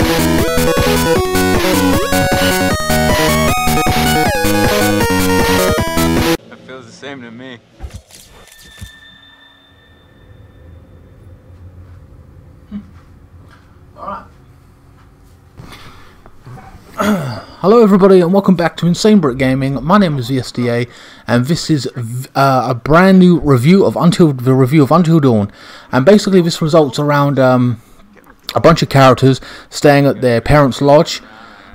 It feels the same to me. Hello everybody and welcome back to INSANEBRIT Gaming. My name is VSDA and this is a brand new review of Until Dawn, and basically this results around a bunch of characters staying at their parents' lodge,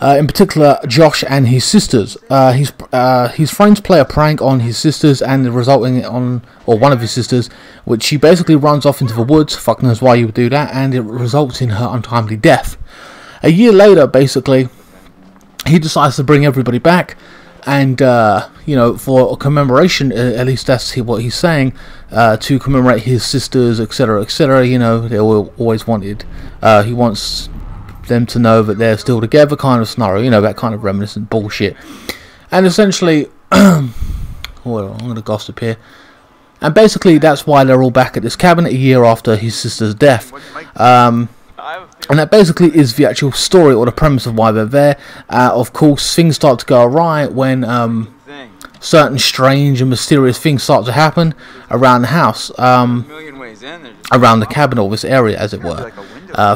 in particular Josh and his sisters. His friends play a prank on his sisters and resulting on, or one of his sisters, which she basically runs off into the woods, fuck knows why you would do that, and it results in her untimely death. A year later, basically, he decides to bring everybody back, and you know, for a commemoration, at least that's what he's saying, to commemorate his sisters, etc., etc. You know, they always wanted. He wants them to know that they're still together, kind of scenario. You know, that kind of reminiscent bullshit. And essentially, well, I'm going to gossip here. And basically, that's why they're all back at this cabin a year after his sister's death. And that basically is the actual story or the premise of why they're there. Of course, things start to go awry when certain strange and mysterious things start to happen around the house, around the cabin or this area, as it were.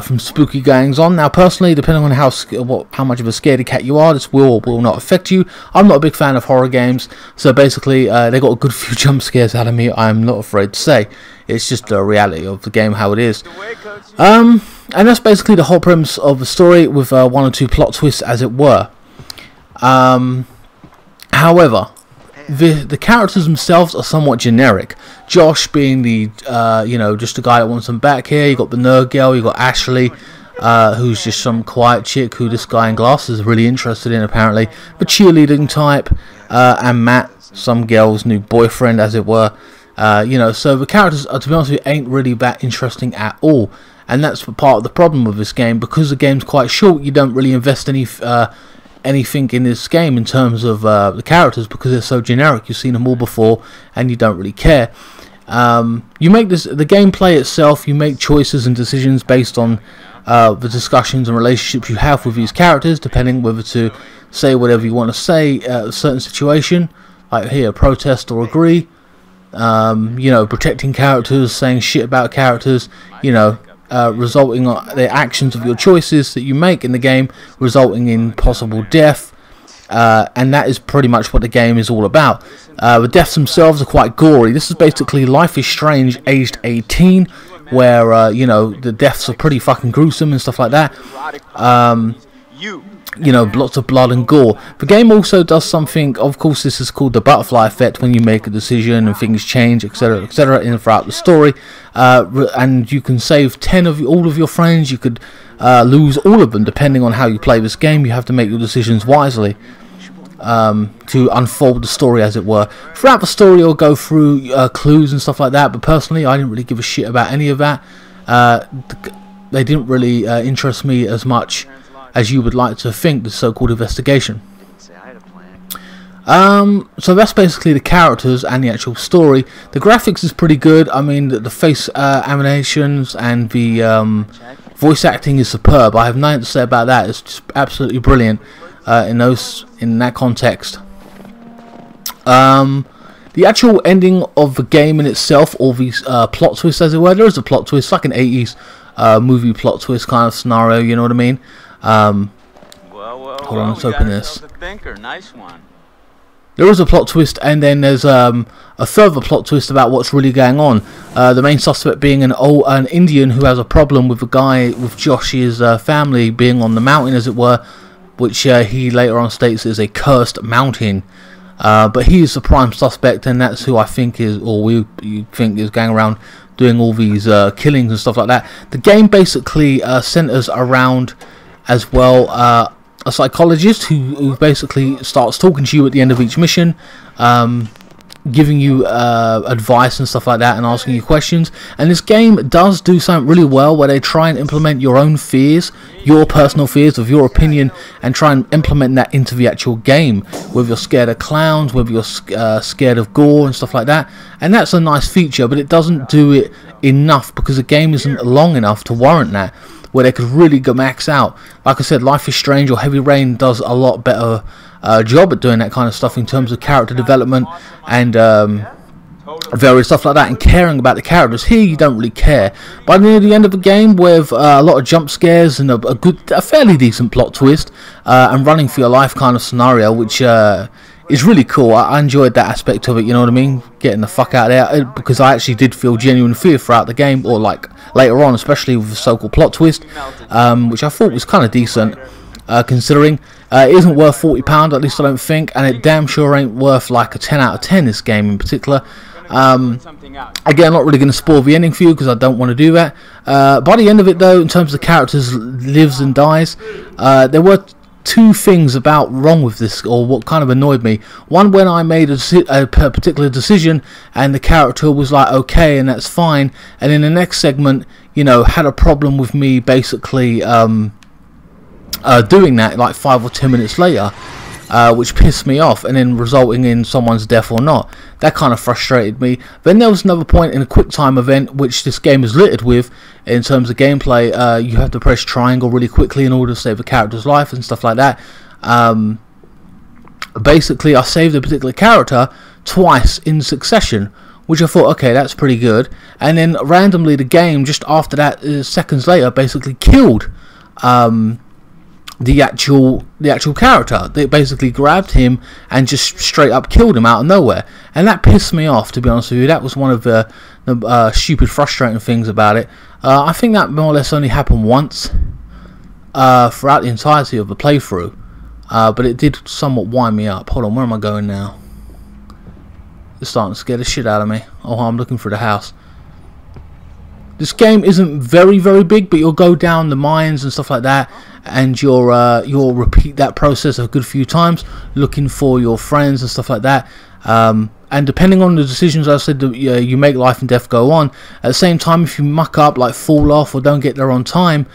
From spooky goings on. Now, personally, depending on how much of a scaredy cat you are, this will or will not affect you. I'm not a big fan of horror games, so basically, they got a good few jump scares out of me. I'm not afraid to say. It's just the reality of the game, how it is. And that's basically the whole premise of the story, with one or two plot twists, as it were. However, the characters themselves are somewhat generic. Josh being the, you know, just the guy that wants them back here. You got the nerd girl. You got Ashley, who's just some quiet chick who this guy in glasses is really interested in, apparently. The cheerleading type, and Matt, some girl's new boyfriend, as it were. You know, so the characters, to be honest with you, ain't really that interesting at all. And that's part of the problem with this game, because the game's quite short. You don't really invest anything in this game in terms of the characters, because they're so generic. You've seen them all before, and you don't really care. You make the gameplay itself. You make choices and decisions based on the discussions and relationships you have with these characters, depending whether to say whatever you want to say at a certain situation, like here, protest or agree. You know, protecting characters, saying shit about characters. You know. Resulting on the actions of your choices that you make in the game, resulting in possible death, and that is pretty much what the game is all about. The deaths themselves are quite gory. This is basically Life is Strange aged 18, where you know, the deaths are pretty fucking gruesome and stuff like that. You know, lots of blood and gore. The game also does something, of course this is called the butterfly effect, when you make a decision and things change, etc, etc, throughout the story, and you can save all of your friends. You could lose all of them depending on how you play this game. You have to make your decisions wisely to unfold the story, as it were. Throughout the story you'll go through clues and stuff like that, but personally I didn't really give a shit about any of that. They didn't really interest me as much as you would like to think, the so-called investigation. So that's basically the characters and the actual story. The graphics is pretty good. I mean, the face animations and the voice acting is superb. I have nothing to say about that. It's just absolutely brilliant in that context. The actual ending of the game in itself, all these plot twists, as it were. There is a plot twist, like an 80s movie plot twist kind of scenario. You know what I mean? Hold on, let's open this. Nice one. There is a plot twist, and then there's a further plot twist about what's really going on. The main suspect being an Indian who has a problem with the guy, with Josh's family being on the mountain, as it were, which he later on states is a cursed mountain. But he is the prime suspect, and that's who I think is, or we think is going around doing all these killings and stuff like that. The game basically centers around, as well, a psychologist who basically starts talking to you at the end of each mission, giving you advice and stuff like that, and asking you questions. And this game does do something really well, where they try and implement your own fears, your personal fears of your opinion, and try and implement that into the actual game. Whether you're scared of clowns, whether you're scared of gore and stuff like that. And that's a nice feature, but it doesn't do it enough, because the game isn't long enough to warrant that. where they could really go max out. Like I said, Life is Strange or Heavy Rain does a lot better job at doing that kind of stuff in terms of character development and various stuff like that, and caring about the characters. Here you don't really care. By the end of the game, with a lot of jump scares and a fairly decent plot twist, and running for your life kind of scenario, which is really cool. I enjoyed that aspect of it, you know what I mean? Getting the fuck out of there, because I actually did feel genuine fear throughout the game, or like later on, especially with the so-called plot twist, which I thought was kind of decent, considering it isn't worth £40, at least I don't think, and it damn sure ain't worth like a 10 out of 10, this game in particular. Again, I'm not really going to spoil the ending for you because I don't want to do that. By the end of it though, in terms of the characters' lives and dies, there were two things wrong with this, or what kind of annoyed me. One, when I made a particular decision and the character was like okay and that's fine, and in the next segment, you know, had a problem with me basically doing that like 5 or 10 minutes later, which pissed me off, and then resulting in someone's death or not. That kind of frustrated me. Then there was another point in a quick time event, which this game is littered with in terms of gameplay. You have to press triangle really quickly in order to save a character's life and stuff like that. Basically, I saved a particular character twice in succession, which I thought, okay, that's pretty good. And then randomly the game, just after that, seconds later, basically killed the actual character. They basically grabbed him and just straight up killed him out of nowhere, and that pissed me off, to be honest with you. That was one of the stupid, frustrating things about it. I think that more or less only happened once throughout the entirety of the playthrough, but it did somewhat wind me up. Hold on, where am I going now? It's starting to scare the shit out of me. Oh, I'm looking for the house. This game isn't very big, but you'll go down the mines and stuff like that, and you'll repeat that process a good few times, looking for your friends and stuff like that. And depending on the decisions, as I said, you make, life and death go on. At the same time, if you muck up, like fall off or don't get there on time,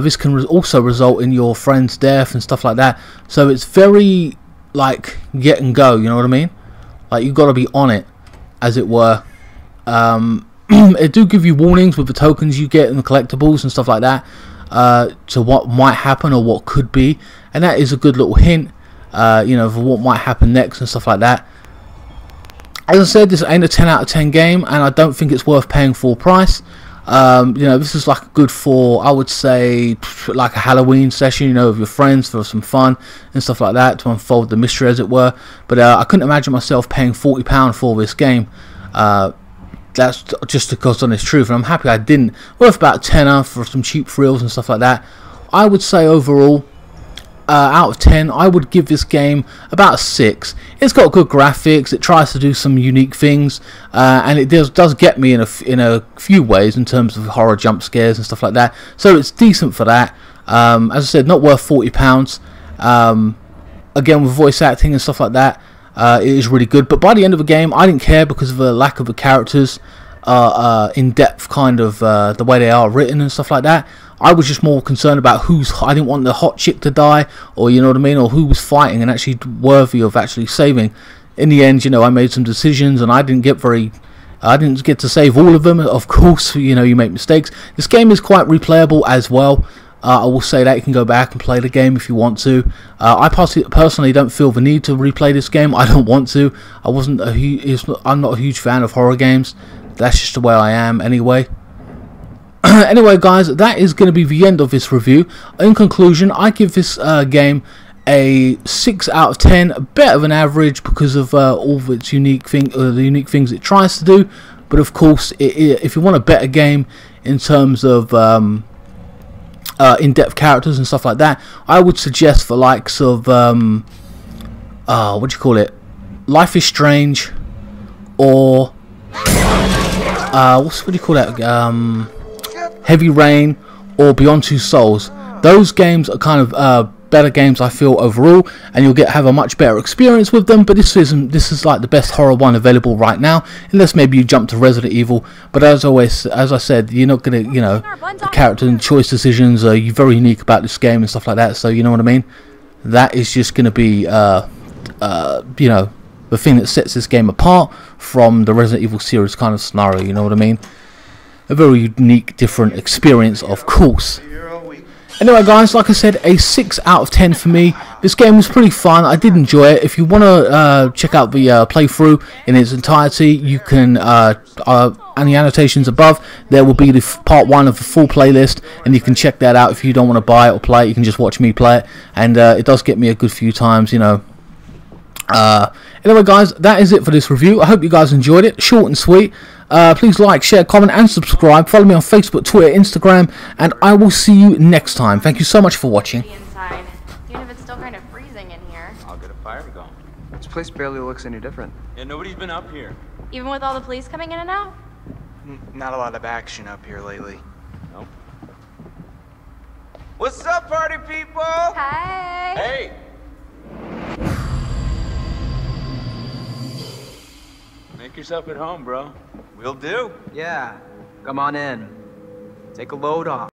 this can also result in your friend's death and stuff like that. So it's very like get and go, you know what I mean? Like, you've got to be on it, as it were. It do give you warnings with the tokens you get and the collectibles and stuff like that, to what might happen or what could be, and that is a good little hint, you know, for what might happen next and stuff like that. As I said, this ain't a 10 out of 10 game, and I don't think it's worth paying full price. You know, this is like a good for, I would say, like a Halloween session, you know, with your friends for some fun and stuff like that, to unfold the mystery, as it were. But I couldn't imagine myself paying £40 for this game. That's just because honest truth, and I'm happy I didn't. Worth about a tenner for some cheap thrills and stuff like that. I would say overall, out of 10, I would give this game about a 6. It's got good graphics, it tries to do some unique things, and it does get me in a few ways in terms of horror jump scares and stuff like that. So it's decent for that. As I said, not worth £40. Again, with voice acting and stuff like that, it is really good. But by the end of the game, I didn't care because of the lack of the characters, in-depth kind of the way they are written and stuff like that. I was just more concerned about I didn't want the hot chick to die, or you know what I mean, or who was fighting and actually worthy of actually saving. In the end, you know, I made some decisions, and I didn't get to save all of them. Of course, you know, you make mistakes. This game is quite replayable as well. I will say that you can go back and play the game if you want to. I personally don't feel the need to replay this game. I don't want to. I'm not a huge fan of horror games. That's just the way I am anyway. Anyway, guys, that is going to be the end of this review. In conclusion, I give this game a 6 out of 10, a bit of an average because of all of its the unique things it tries to do. But of course, if you want a better game in terms of in-depth characters and stuff like that, I would suggest the likes of what do you call it, Life is Strange, or what do you call that, Heavy Rain, or Beyond Two Souls. Those games are kind of better games, I feel, overall, and you'll have a much better experience with them. But this is like the best horror one available right now, unless maybe you jump to Resident Evil. But as I said, you're not gonna, you know, the character and choice decisions are very unique about this game and stuff like that. So you know what I mean. That is just gonna be, you know, the thing that sets this game apart from the Resident Evil series kind of scenario. You know what I mean. A very unique, different experience, of course. Anyway guys, like I said, a 6 out of 10 for me. This game was pretty fun. I did enjoy it. If you want to check out the playthrough in its entirety, you can, and the annotations above, there will be the part 1 of the full playlist, and you can check that out. If you don't want to buy it or play it, you can just watch me play it, and it does get me a good few times, you know. Anyway guys, that is it for this review. I hope you guys enjoyed it. Short and sweet. Please like, share, comment and subscribe. Follow me on Facebook, Twitter, Instagram, and I will see you next time. Thank you so much for watching. Inside, even if it's still kind of freezing in here. I'll get a fire going. This place barely looks any different. Yeah, nobody's been up here. Even with all the police coming in and out? Not a lot of action up here lately. Nope. What's up, party people? Hi. Hey! Make yourself at home, bro. Will do. Yeah, come on in. Take a load off.